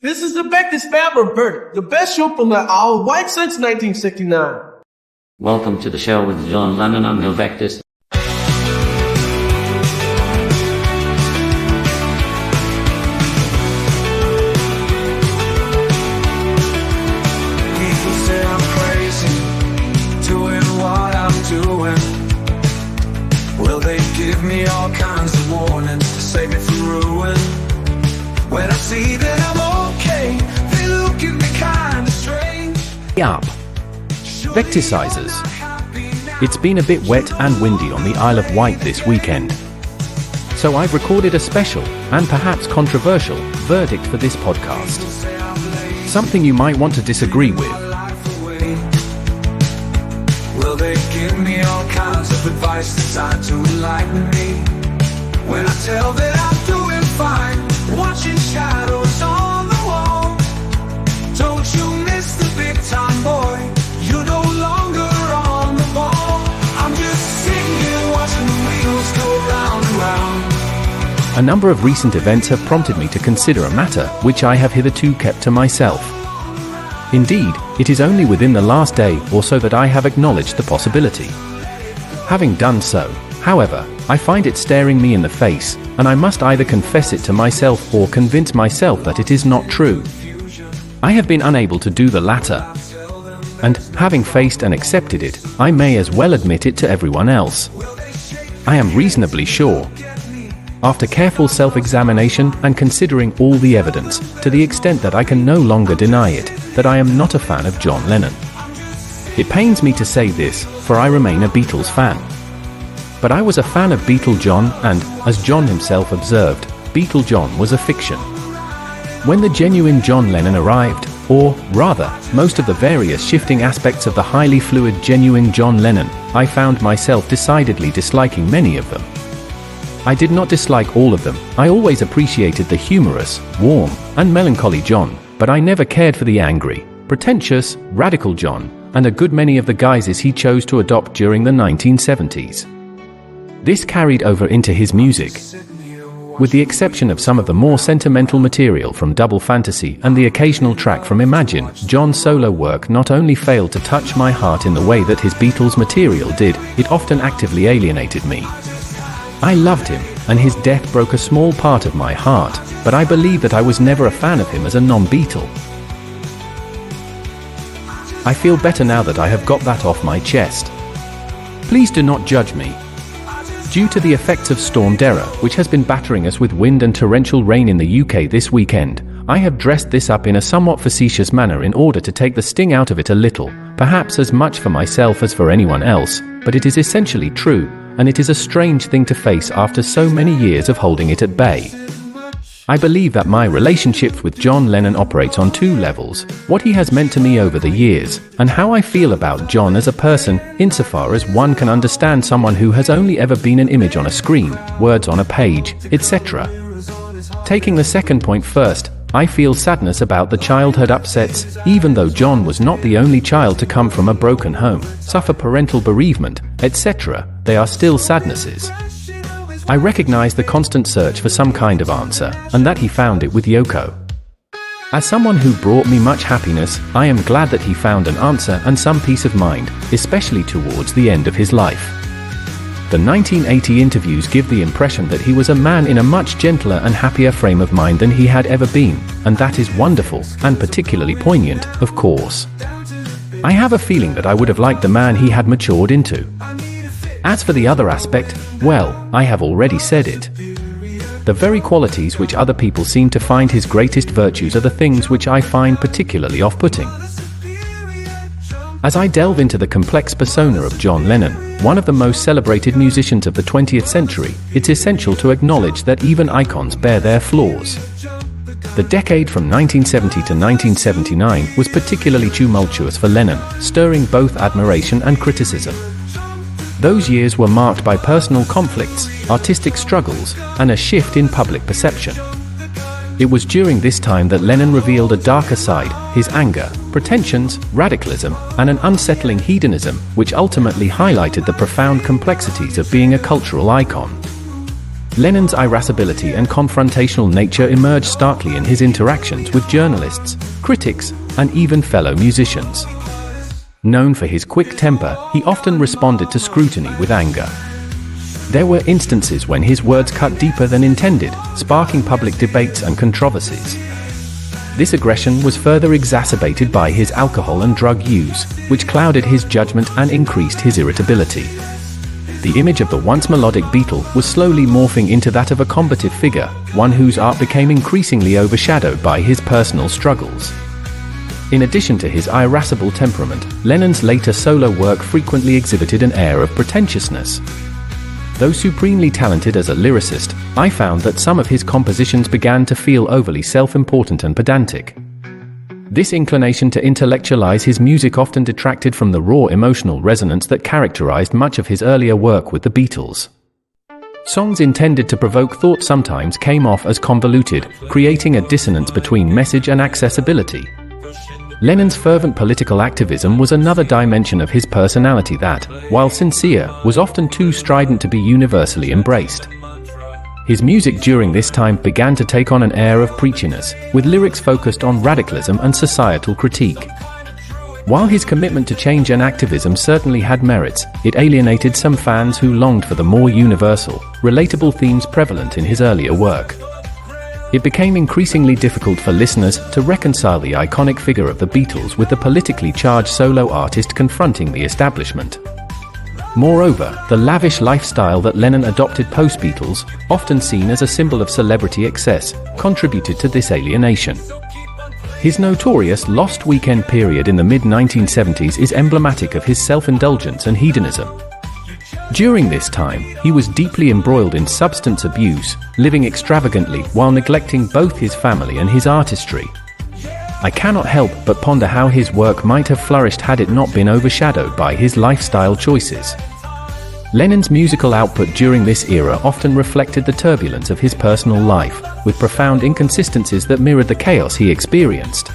This is the Vectisfabber verdict, the best show from the Isle of Wight since 1969. Welcome to the show with John Lennon on the Vectis. People say I'm crazy, doing what I'm doing. Well, they give me all kinds of warnings to save me from ruin. When I see that I'm okay, they look at me kinda strange. Up. Vectisizers. It's been a bit wet and windy on the Isle of Wight this weekend. So I've recorded a special, and perhaps controversial, verdict for this podcast. Something you might want to disagree with. Well, they give me all kinds of advice designed to enlighten me. When I tell that I'm doing fine, watching shadows on the wall. Don't you miss the big time, boy? You're no longer on the ball. I'm just singing, watching the wheels go round and round. A number of recent events have prompted me to consider a matter which I have hitherto kept to myself. Indeed, it is only within the last day or so that I have acknowledged the possibility. Having done so, however, I find it staring me in the face, and I must either confess it to myself or convince myself that it is not true. I have been unable to do the latter. And, having faced and accepted it, I may as well admit it to everyone else. I am reasonably sure, after careful self-examination and considering all the evidence, to the extent that I can no longer deny it, that I am not a fan of John Lennon. It pains me to say this, for I remain a Beatles fan. But I was a fan of Beatle John and, as John himself observed, Beatle John was a fiction. When the genuine John Lennon arrived, or, rather, most of the various shifting aspects of the highly fluid genuine John Lennon, I found myself decidedly disliking many of them. I did not dislike all of them. I always appreciated the humorous, warm, and melancholy John, but I never cared for the angry, pretentious, radical John, and a good many of the guises he chose to adopt during the 1970s. This carried over into his music. With the exception of some of the more sentimental material from Double Fantasy and the occasional track from Imagine, John's solo work not only failed to touch my heart in the way that his Beatles material did, it often actively alienated me. I loved him, and his death broke a small part of my heart, but I believe that I was never a fan of him as a non-Beatle. I feel better now that I have got that off my chest. Please do not judge me. Due to the effects of Storm Darragh, which has been battering us with wind and torrential rain in the UK this weekend, I have dressed this up in a somewhat facetious manner in order to take the sting out of it a little, perhaps as much for myself as for anyone else, but it is essentially true, and it is a strange thing to face after so many years of holding it at bay. I believe that my relationship with John Lennon operates on two levels: what he has meant to me over the years, and how I feel about John as a person, insofar as one can understand someone who has only ever been an image on a screen, words on a page, etc. Taking the second point first, I feel sadness about the childhood upsets. Even though John was not the only child to come from a broken home, suffer parental bereavement, etc., they are still sadnesses. I recognize the constant search for some kind of answer, and that he found it with Yoko. As someone who brought me much happiness, I am glad that he found an answer and some peace of mind, especially towards the end of his life. The 1980 interviews give the impression that he was a man in a much gentler and happier frame of mind than he had ever been, and that is wonderful, and particularly poignant, of course. I have a feeling that I would have liked the man he had matured into. As for the other aspect, well, I have already said it. The very qualities which other people seem to find his greatest virtues are the things which I find particularly off-putting. As I delve into the complex persona of John Lennon, one of the most celebrated musicians of the 20th century, it's essential to acknowledge that even icons bear their flaws. The decade from 1970 to 1979 was particularly tumultuous for Lennon, stirring both admiration and criticism. Those years were marked by personal conflicts, artistic struggles, and a shift in public perception. It was during this time that Lennon revealed a darker side, his anger, pretensions, radicalism, and an unsettling hedonism, which ultimately highlighted the profound complexities of being a cultural icon. Lennon's irascibility and confrontational nature emerged starkly in his interactions with journalists, critics, and even fellow musicians. Known for his quick temper, he often responded to scrutiny with anger. There were instances when his words cut deeper than intended, sparking public debates and controversies. This aggression was further exacerbated by his alcohol and drug use, which clouded his judgment and increased his irritability. The image of the once melodic Beatle was slowly morphing into that of a combative figure, one whose art became increasingly overshadowed by his personal struggles. In addition to his irascible temperament, Lennon's later solo work frequently exhibited an air of pretentiousness. Though supremely talented as a lyricist, I found that some of his compositions began to feel overly self-important and pedantic. This inclination to intellectualize his music often detracted from the raw emotional resonance that characterized much of his earlier work with the Beatles. Songs intended to provoke thought sometimes came off as convoluted, creating a dissonance between message and accessibility. Lennon's fervent political activism was another dimension of his personality that, while sincere, was often too strident to be universally embraced. His music during this time began to take on an air of preachiness, with lyrics focused on radicalism and societal critique. While his commitment to change and activism certainly had merits, it alienated some fans who longed for the more universal, relatable themes prevalent in his earlier work. It became increasingly difficult for listeners to reconcile the iconic figure of the Beatles with the politically charged solo artist confronting the establishment. Moreover, the lavish lifestyle that Lennon adopted post-Beatles, often seen as a symbol of celebrity excess, contributed to this alienation. His notorious Lost Weekend period in the mid-1970s is emblematic of his self-indulgence and hedonism. During this time, he was deeply embroiled in substance abuse, living extravagantly while neglecting both his family and his artistry. I cannot help but ponder how his work might have flourished had it not been overshadowed by his lifestyle choices. Lennon's musical output during this era often reflected the turbulence of his personal life, with profound inconsistencies that mirrored the chaos he experienced.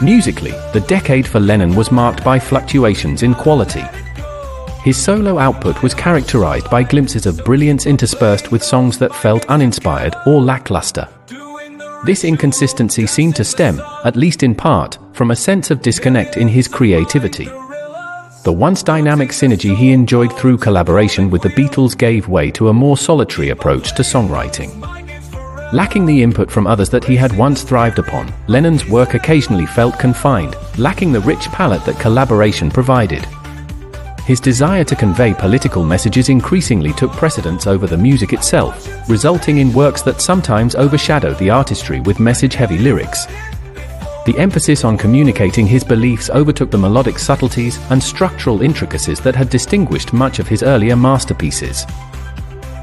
Musically, the decade for Lennon was marked by fluctuations in quality. His solo output was characterized by glimpses of brilliance interspersed with songs that felt uninspired or lackluster. This inconsistency seemed to stem, at least in part, from a sense of disconnect in his creativity. The once dynamic synergy he enjoyed through collaboration with the Beatles gave way to a more solitary approach to songwriting. Lacking the input from others that he had once thrived upon, Lennon's work occasionally felt confined, lacking the rich palette that collaboration provided. His desire to convey political messages increasingly took precedence over the music itself, resulting in works that sometimes overshadowed the artistry with message-heavy lyrics. The emphasis on communicating his beliefs overtook the melodic subtleties and structural intricacies that had distinguished much of his earlier masterpieces.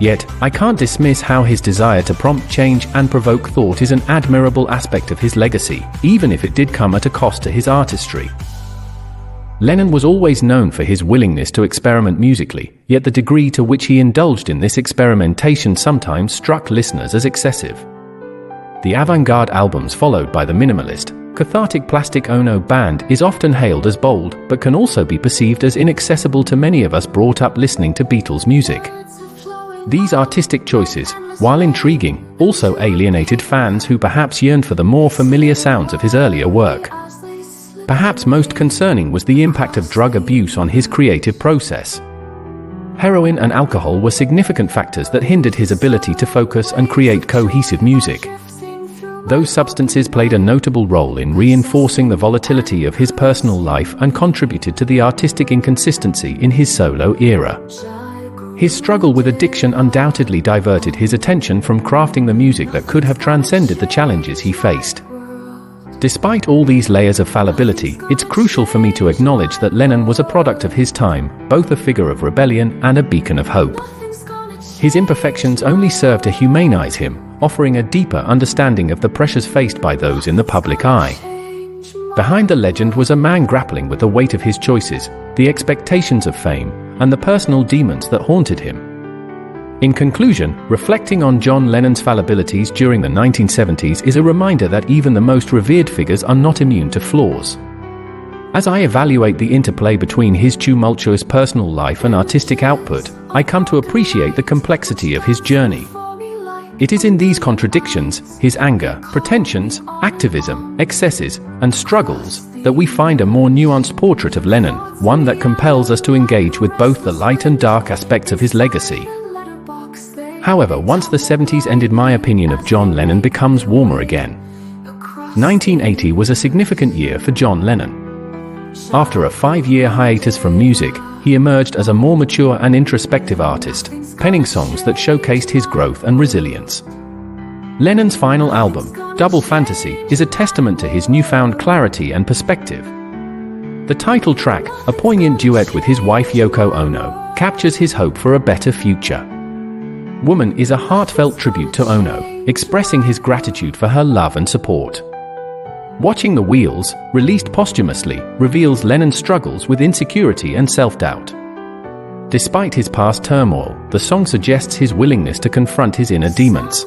Yet, I can't dismiss how his desire to prompt change and provoke thought is an admirable aspect of his legacy, even if it did come at a cost to his artistry. Lennon was always known for his willingness to experiment musically, yet the degree to which he indulged in this experimentation sometimes struck listeners as excessive. The avant-garde albums followed by the minimalist, cathartic Plastic Ono Band is often hailed as bold, but can also be perceived as inaccessible to many of us brought up listening to Beatles music. These artistic choices, while intriguing, also alienated fans who perhaps yearned for the more familiar sounds of his earlier work. Perhaps most concerning was the impact of drug abuse on his creative process. Heroin and alcohol were significant factors that hindered his ability to focus and create cohesive music. Those substances played a notable role in reinforcing the volatility of his personal life and contributed to the artistic inconsistency in his solo era. His struggle with addiction undoubtedly diverted his attention from crafting the music that could have transcended the challenges he faced. Despite all these layers of fallibility, it's crucial for me to acknowledge that Lennon was a product of his time, both a figure of rebellion and a beacon of hope. His imperfections only served to humanize him, offering a deeper understanding of the pressures faced by those in the public eye. Behind the legend was a man grappling with the weight of his choices, the expectations of fame, and the personal demons that haunted him. In conclusion, reflecting on John Lennon's fallibilities during the 1970s is a reminder that even the most revered figures are not immune to flaws. As I evaluate the interplay between his tumultuous personal life and artistic output, I come to appreciate the complexity of his journey. It is in these contradictions, his anger, pretensions, activism, excesses, and struggles, that we find a more nuanced portrait of Lennon, one that compels us to engage with both the light and dark aspects of his legacy. However, once the 70s ended, my opinion of John Lennon becomes warmer again. 1980 was a significant year for John Lennon. After a 5-year hiatus from music, he emerged as a more mature and introspective artist, penning songs that showcased his growth and resilience. Lennon's final album, Double Fantasy, is a testament to his newfound clarity and perspective. The title track, a poignant duet with his wife Yoko Ono, captures his hope for a better future. Woman is a heartfelt tribute to Ono, expressing his gratitude for her love and support. Watching the Wheels, released posthumously, reveals Lennon's struggles with insecurity and self-doubt. Despite his past turmoil, the song suggests his willingness to confront his inner demons.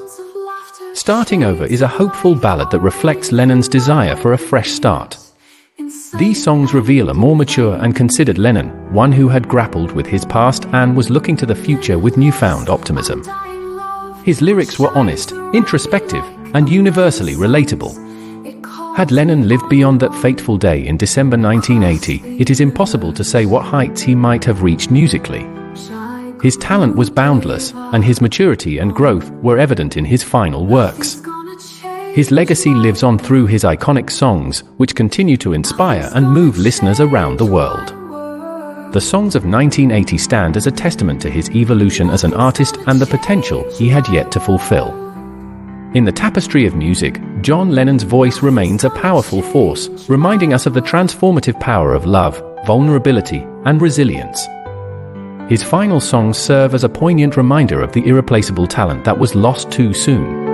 Starting Over is a hopeful ballad that reflects Lennon's desire for a fresh start. These songs reveal a more mature and considered Lennon, one who had grappled with his past and was looking to the future with newfound optimism. His lyrics were honest, introspective, and universally relatable. Had Lennon lived beyond that fateful day in December 1980, it is impossible to say what heights he might have reached musically. His talent was boundless, and his maturity and growth were evident in his final works. His legacy lives on through his iconic songs, which continue to inspire and move listeners around the world. The songs of 1980 stand as a testament to his evolution as an artist and the potential he had yet to fulfill. In the tapestry of music, John Lennon's voice remains a powerful force, reminding us of the transformative power of love, vulnerability, and resilience. His final songs serve as a poignant reminder of the irreplaceable talent that was lost too soon.